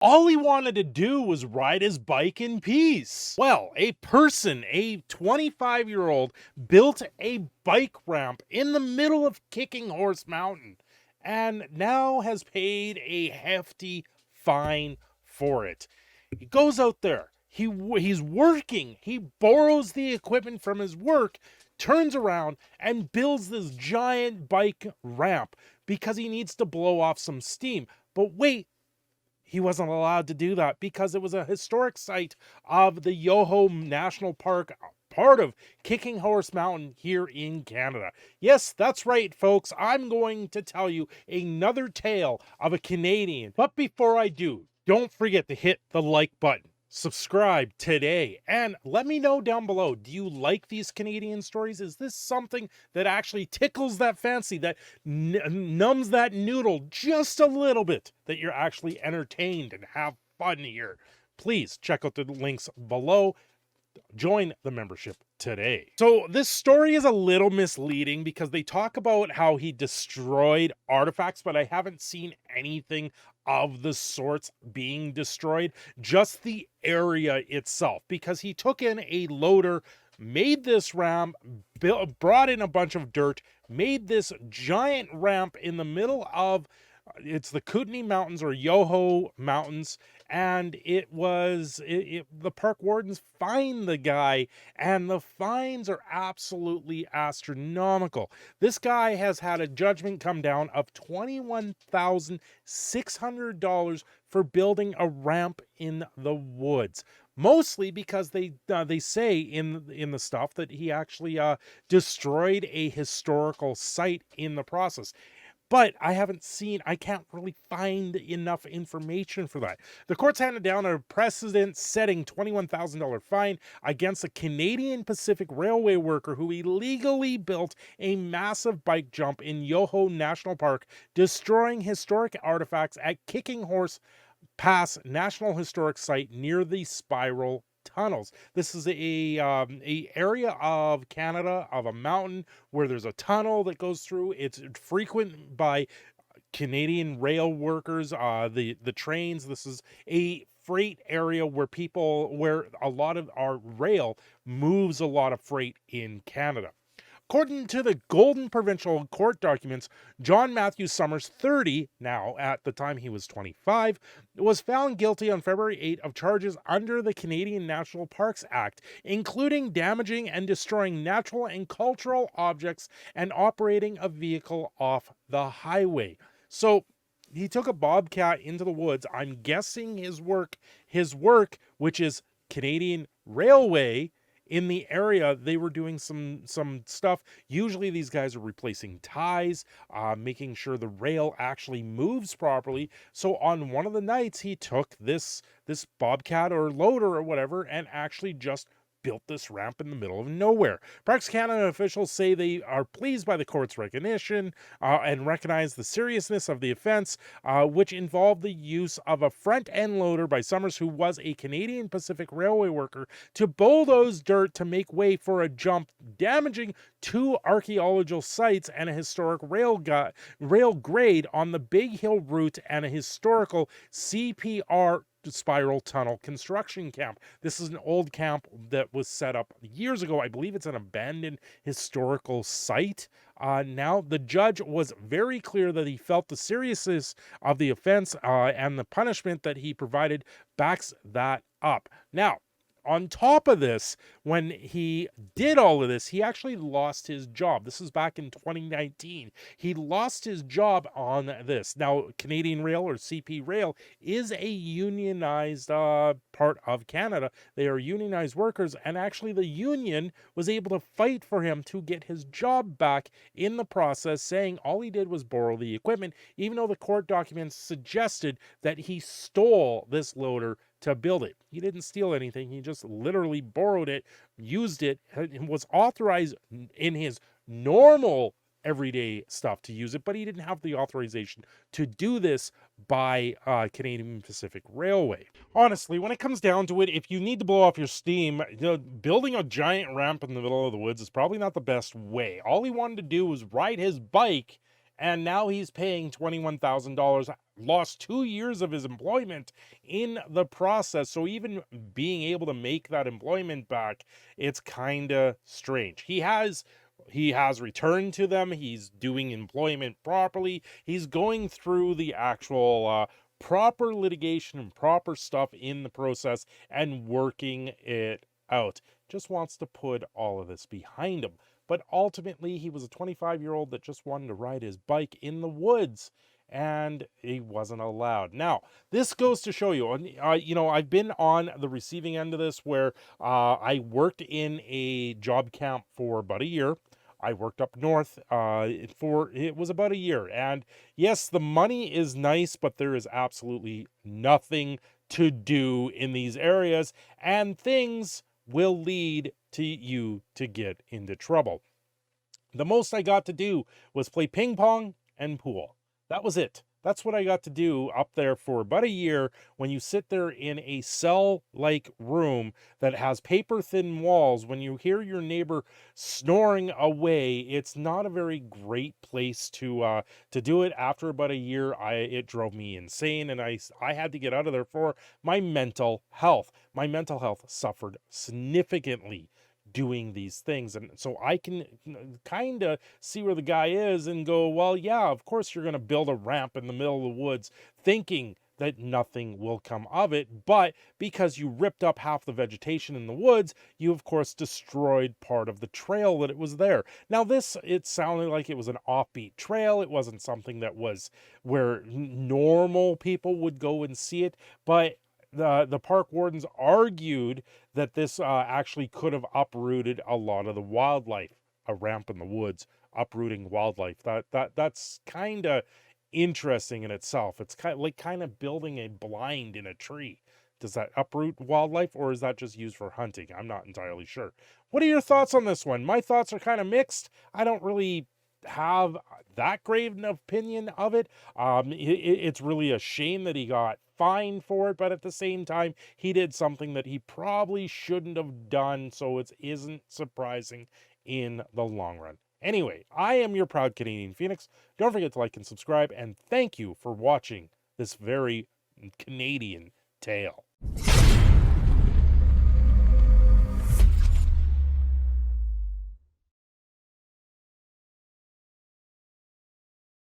All he wanted to do was ride his bike in peace. Well, a 25-year-old, built a bike ramp in the middle of Kicking Horse Mountain and now has paid a hefty fine for it. He goes out there. He's working. He borrows the equipment from his work, turns around and builds this giant bike ramp because he needs to blow off some steam. But wait, he wasn't allowed to do that because it was a historic site of the Yoho National Park, part of Kicking Horse Mountain here in Canada. Yes, that's right, folks. I'm going to tell you another tale of a Canadian. But before I do, don't forget to hit the like button. Subscribe today and let me know down below. Do you like these Canadian stories? Is this something that actually tickles that fancy, that numbs that noodle just a little bit, that you're actually entertained and have fun here? Please check out the links below. Join the membership today. So this story is a little misleading because they talk about how he destroyed artifacts, but I haven't seen anything of the sorts being destroyed, just the area itself, because he took in a loader, made this ramp, brought in a bunch of dirt, made this giant ramp in the middle of it's the Kootenay Mountains or Yoho Mountains, and the park wardens fined the guy, and the fines are absolutely astronomical. This guy has had a judgment come down of $21,600 for building a ramp in the woods. Mostly because they say in the stuff that he actually destroyed a historical site in the process. But I can't really find enough information for that. The courts handed down a precedent-setting $21,000 fine against a Canadian Pacific Railway worker who illegally built a massive bike jump in Yoho National Park, destroying historic artifacts at Kicking Horse Pass National Historic Site near the Spiral Tunnels. This is a area of Canada, of a mountain, where there's a tunnel that goes through. It's frequent by Canadian rail workers, the trains. This is a freight area where a lot of our rail moves a lot of freight in Canada. According to the Golden Provincial Court documents, John Matthew Summers, 30, now at the time he was 25, was found guilty on February 8 of charges under the Canadian National Parks Act, including damaging and destroying natural and cultural objects and operating a vehicle off the highway. So he took a bobcat into the woods. I'm guessing his work, which is Canadian Railway, in the area, they were doing some stuff. Usually these guys are replacing ties, making sure the rail actually moves properly. So on one of the nights, he took this bobcat or loader or whatever and actually just built this ramp in the middle of nowhere. Parks Canada officials say they are pleased by the court's recognition and recognize the seriousness of the offense, which involved the use of a front-end loader by Summers, who was a Canadian Pacific Railway worker, to bulldoze dirt to make way for a jump, damaging two archaeological sites and a historic rail grade on the Big Hill route and a historical CPR spiral tunnel construction camp. This is an old camp that was set up years ago. I believe it's an abandoned historical site. Now, the judge was very clear that he felt the seriousness of the offense and the punishment that he provided backs that up. Now, on top of this, when he did all of this, he actually lost his job. This is back in 2019. He lost his job on this. Now, Canadian Rail, or CP Rail, is a unionized part of Canada. They are unionized workers, and actually the union was able to fight for him to get his job back in the process, saying all he did was borrow the equipment, even though the court documents suggested that he stole this loader to build it. He didn't steal anything. He just literally borrowed it, used it, and was authorized in his normal everyday stuff to use it, but he didn't have the authorization to do this by Canadian Pacific Railway. Honestly, when it comes down to it, if you need to blow off your steam, building a giant ramp in the middle of the woods is probably not the best way. All he wanted to do was ride his bike, and now he's paying $21,000. lost 2 years of his employment in the process. So even being able to make that employment back, it's kind of strange. He has returned to them. He's doing employment properly. He's going through the actual proper litigation and proper stuff in the process and working it out. Just wants to put all of this behind him. But ultimately, he was a 25-year-old that just wanted to ride his bike in the woods, and he wasn't allowed. Now, this goes to show you, I've been on the receiving end of this where I worked in a job camp for about a year. I worked up north it was about a year. And yes, the money is nice, but there is absolutely nothing to do in these areas, and things will lead to you to get into trouble. The most I got to do was play ping pong and pool. That was it. That's what I got to do up there for about a year, when you sit there in a cell-like room that has paper-thin walls. When you hear your neighbor snoring away, it's not a very great place to do it. After about a year, it drove me insane, and I had to get out of there for my mental health. My mental health suffered significantly doing these things. And so I can kind of see where the guy is and go, well, yeah, of course you're going to build a ramp in the middle of the woods thinking that nothing will come of it. But because you ripped up half the vegetation in the woods, you of course destroyed part of the trail that it was there. Now it sounded like it was an offbeat trail. It wasn't something that was where normal people would go and see it, but the park wardens argued that this actually could have uprooted a lot of the wildlife. A ramp in the woods uprooting wildlife. That's kind of interesting in itself. It's kind of building a blind in a tree. Does that uproot wildlife, or is that just used for hunting? I'm not entirely sure. What are your thoughts on this one? My thoughts are kind of mixed. I don't really have that great an opinion of it. It's really a shame that he got fined for it, but at the same time, he did something that he probably shouldn't have done, so it isn't surprising in the long run. Anyway, I am your proud Canadian Phoenix. Don't forget to like and subscribe, and thank you for watching this very Canadian tale.